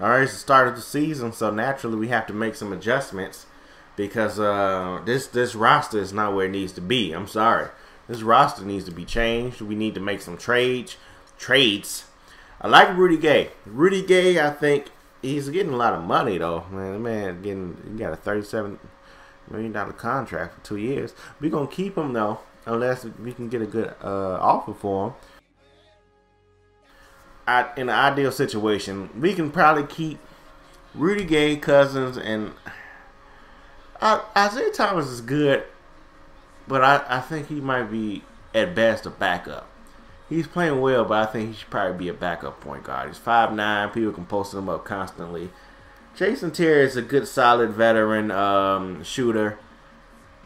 All right, it's the start of the season, so naturally we have to make some adjustments because this roster is not where it needs to be. I'm sorry, this roster needs to be changed. We need to make some trades. I like Rudy Gay. Rudy Gay, I think he's getting a lot of money though. Man, the man he got a $37 million contract for 2 years. We're gonna keep him though, unless we can get a good offer for him. In an ideal situation, we can probably keep Rudy Gay, Cousins, and Isaiah Thomas is good, but I think he might be at best a backup. He's playing well, but I think he should probably be a backup point guard. He's 5'9". People can post him up constantly. Jason Terry is a good, solid veteran shooter,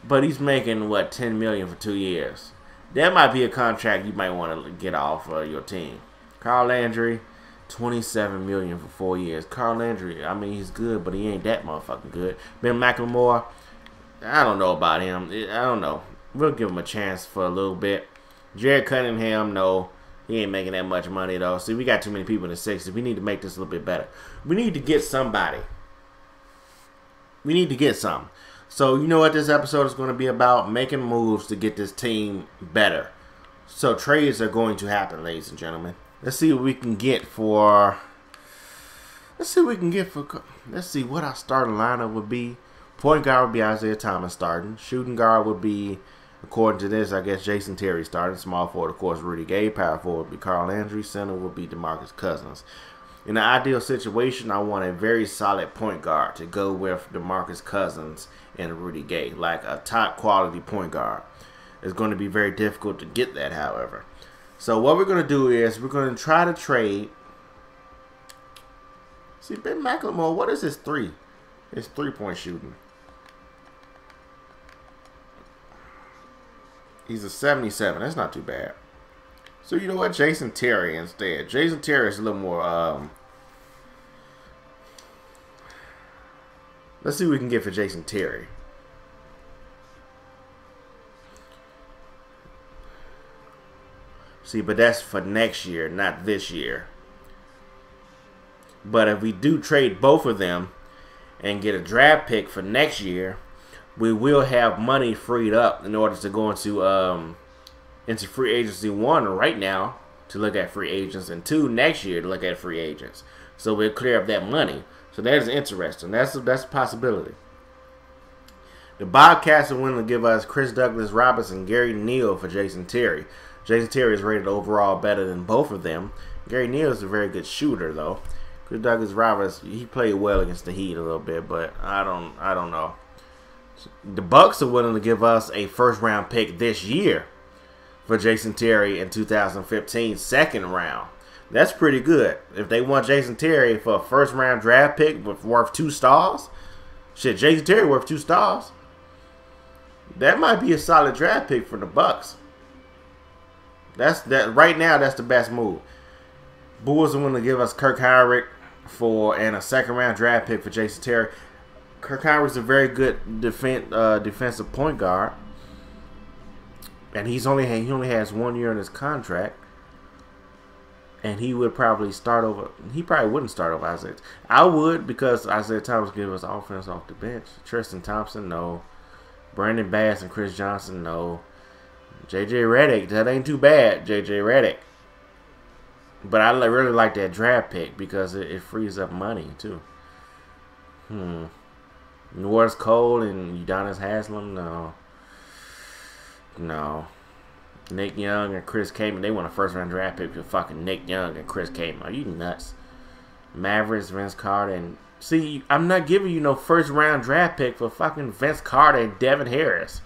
but he's making what, $10 million for 2 years. That might be a contract you might want to get off your team. Carl Landry, $27 million for 4 years. Carl Landry, I mean, he's good, but he ain't that motherfucking good. Ben McLemore, I don't know about him. I don't know. We'll give him a chance for a little bit. Jared Cunningham, no. He ain't making that much money, though. See, we got too many people in the 60s. We need to make this a little bit better. We need to get somebody. We need to get some. So, you know what this episode is going to be about? Making moves to get this team better. So, trades are going to happen, ladies and gentlemen. Let's see what we can get for. Let's see what our starting lineup would be. Point guard would be Isaiah Thomas starting. Shooting guard would be, according to this, I guess Jason Terry starting. Small forward, of course, Rudy Gay. Power forward would be Carl Landry. Center would be DeMarcus Cousins. In an ideal situation, I want a very solid point guard to go with DeMarcus Cousins and Rudy Gay, like a top quality point guard. It's going to be very difficult to get that, however. So what we're going to do is we're going to try to trade. See, Ben McLemore, what is his three? His three-point shooting. He's a 77. That's not too bad. So you know what? Jason Terry instead. Jason Terry is a little more. Let's see what we can get for Jason Terry. See, but that's for next year, not this year. But if we do trade both of them and get a draft pick for next year, we will have money freed up in order to go into free agency, one, right now to look at free agents, and two, next year to look at free agents. So we'll clear up that money. So that is interesting. That's a possibility. The Bobcats are willing to give us Chris Douglas Robinson, Gary Neal for Jason Terry. Jason Terry is rated overall better than both of them. Gary Neal is a very good shooter, though. Chris Douglas Robinson, he played well against the Heat a little bit, but I don't know. The Bucks are willing to give us a first-round pick this year for Jason Terry in 2015, second round. That's pretty good. If they want Jason Terry for a first-round draft pick worth 2 stars, shit, Jason Terry worth 2 stars. That might be a solid draft pick for the Bucks. Right now, that's the best move. Bulls are going to give us Kirk Heinrich and a second-round draft pick for Jason Terry. Kirk Heinrich's a very good defensive point guard, and he only has 1 year in his contract, and he would probably start over. He probably wouldn't start over Isaiah. I would, because Isaiah Thomas gives us offense off the bench. Tristan Thompson, no. Brandon Bass and Chris Johnson, no. J.J. Redick, that ain't too bad, J.J. Redick. But I really like that draft pick because it frees up money, too. Norris Cole and Udonis Haslem, no. Nick Young and Chris Kaman, they want a first-round draft pick for fucking Nick Young and Chris Kaman. Are you nuts? Mavericks, Vince Carter, and... See, I'm not giving you no first-round draft pick for fucking Vince Carter and Devin Harris.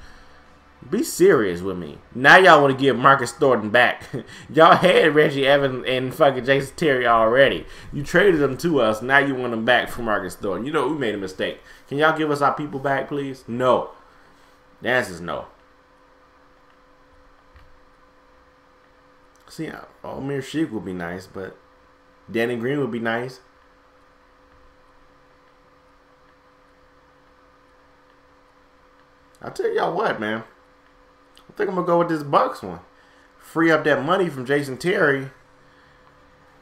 Be serious with me. Now y'all want to give Marcus Thornton back. Y'all had Reggie Evans and fucking Jason Terry already. You traded them to us. Now you want them back for Marcus Thornton. You know, we made a mistake. Can y'all give us our people back, please? No. The answer is no. See, Amir Sheik would be nice, but Danny Green would be nice. I'll tell y'all what, man. I think I'm going to go with this Bucks one. Free up that money from Jason Terry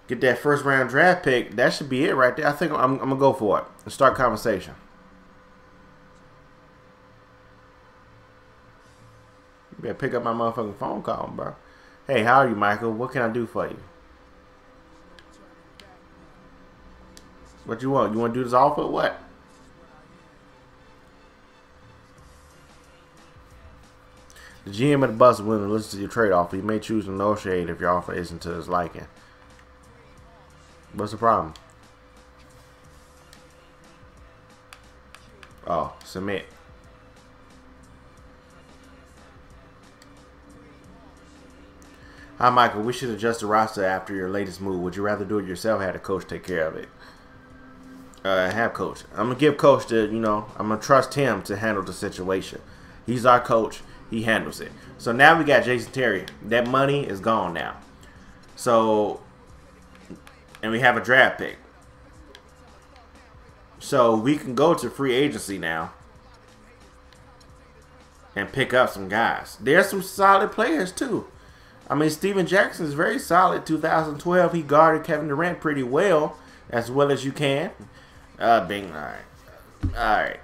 Get that first round draft pick. That should be it right there. I think I'm gonna go for it and start conversation. You better pick up my motherfucking phone call, bro. Hey, how are you, Michael? What can I do for you? What you want? You want to do this offer or what? The GM of the Bucks is willing to listen to your trade offer. You may choose to negotiate if your offer isn't to his liking. What's the problem? Oh, submit. Hi, Michael. We should adjust the roster after your latest move. Would you rather do it yourself or have the coach take care of it? Have coach. I'm going to give coach the, I'm going to trust him to handle the situation. He's our coach. He handles it. So now we got Jason Terry. That money is gone now. So, and we have a draft pick. So we can go to free agency now and pick up some guys. There's some solid players too. I mean, Steven Jackson is very solid. 2012, he guarded Kevin Durant pretty well as you can. Bing, all right.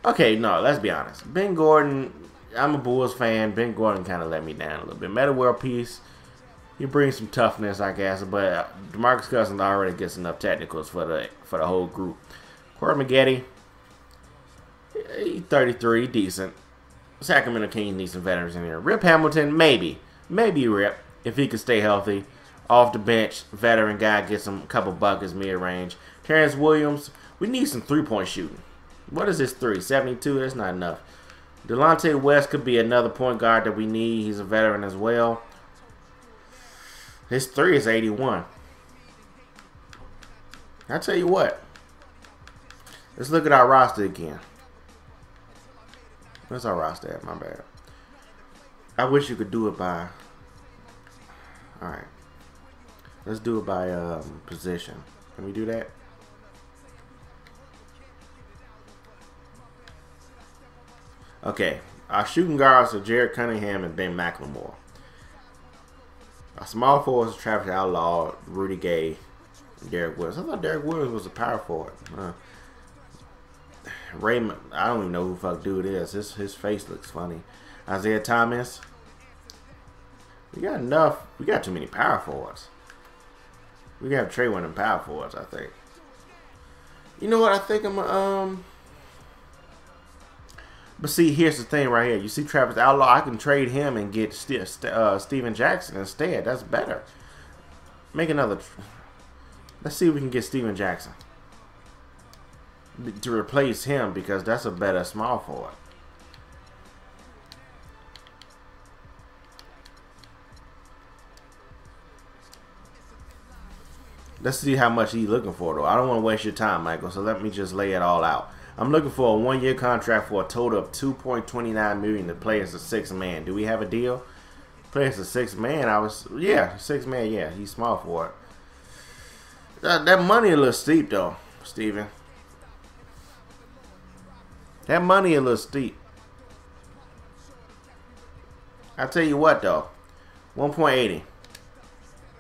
Okay, no, let's be honest. Ben Gordon, I'm a Bulls fan. Ben Gordon kind of let me down a little bit. Meta World Peace, he brings some toughness, I guess, but DeMarcus Cousins already gets enough technicals for the whole group. Corey Maggette, he's 33, decent. Sacramento Kings need some veterans in here. Rip Hamilton, maybe Rip, if he could stay healthy. Off the bench, veteran guy, gets him a couple buckets mid-range. Terrence Williams, we need some three-point shooting. What is this 72? That's not enough. Delonte West could be another point guard that we need. He's a veteran as well. His 3 is 81. I tell you what. Let's look at our roster again. Where's our roster at? My bad. I wish you could do it by... Alright. Let's do it by position. Can we do that? Okay. Our shooting guards are Jared Cunningham and Ben McLemore. Our small forwards are Travis Outlaw, Rudy Gay, and Derek Williams. I thought Derek Williams was a power forward. Raymond, I don't even know who the fuck dude is. His face looks funny. Isaiah Thomas. We got enough. We got too many power forwards. We got Trey winning power forwards, I think. You know what? I think I'm but see, here's the thing right here. You see Travis Outlaw, I can trade him and get Steven Jackson instead. That's better. Make another. Let's see if we can get Steven Jackson to replace him, because that's a better small forward. Let's see how much he's looking for, though. I don't want to waste your time, Michael, so let me just lay it all out. I'm looking for a 1-year contract for a total of $2.29 million to play as a 6th man. Do we have a deal? Play as a 6th man? Yeah, 6th man, yeah. He's small for it. That money a little steep, though, Steven. That money a little steep. I'll tell you what, though. 1.80.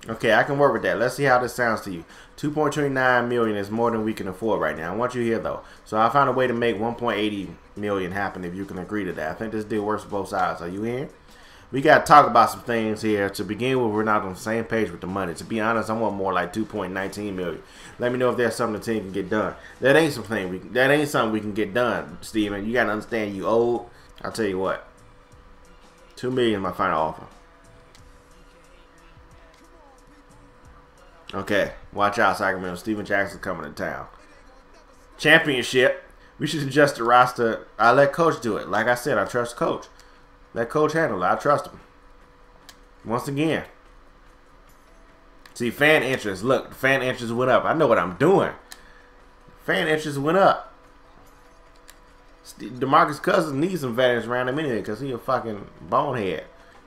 Okay, I can work with that. Let's see how this sounds to you. $2.29 million is more than we can afford right now. I want you here, though. So I found a way to make $1.80 million happen if you can agree to that. I think this deal works for both sides. Are you in? We got to talk about some things here. To begin with, we're not on the same page with the money. To be honest, I want more like $2.19 million. Let me know if there's something the team can get done. That ain't something we can get done, Steven. You got to understand you old. I'll tell you what. $2 million is my final offer. Okay, watch out, Sacramento. Steven Jackson coming to town. Championship. We should adjust the roster. I let coach do it. Like I said, I trust coach. Let coach handle it. I trust him. Once again. See, fan interest. Look, fan interest went up. I know what I'm doing. Fan interest went up. DeMarcus Cousins needs some veterans around him anyway, because he a fucking bonehead.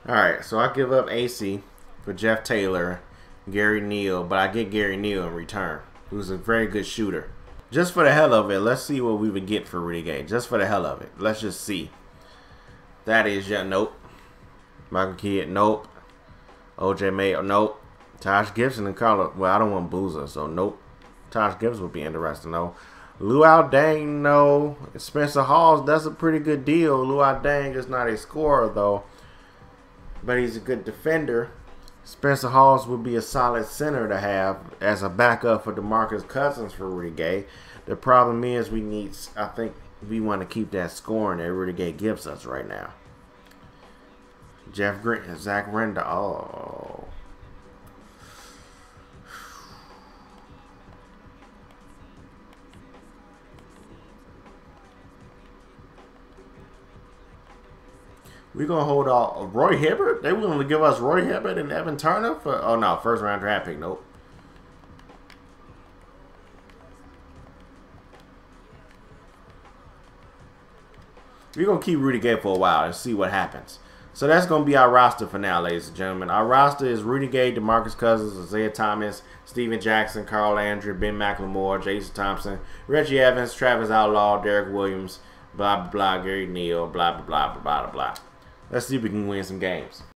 Alright, so I give up AC for Jeff Taylor, Gary Neal, but I get Gary Neal in return, who's a very good shooter. Just for the hell of it, let's see what we would get for Rudy Gay. Just for the hell of it. Let's just see. That is your nope. Michael Kidd, nope. OJ Mayo, nope. Taj Gibson and Carla. Well, I don't want Boozer, so nope. Taj Gibson would be interesting, though. Luau Dang, no. Spencer Hawes, that's a pretty good deal. Luau Dang is not a scorer, though, but he's a good defender. Spencer Hawes would be a solid center to have as a backup for DeMarcus Cousins for Rudy Gay. The problem is I think we want to keep that scoring that Rudy Gay gives us right now. Jeff Green, Zach Render, oh. We're going to hold off Roy Hibbert? They willing to give us Roy Hibbert and Evan Turner for, oh no, first round draft pick. Nope. We're going to keep Rudy Gay for a while and see what happens. So that's going to be our roster for now, ladies and gentlemen. Our roster is Rudy Gay, DeMarcus Cousins, Isaiah Thomas, Steven Jackson, Carl Landry, Ben McLemore, Jason Thompson, Reggie Evans, Travis Outlaw, Derek Williams, blah, blah, blah, Gary Neal, blah, blah, blah, blah, blah, blah. Let's see if we can win some games.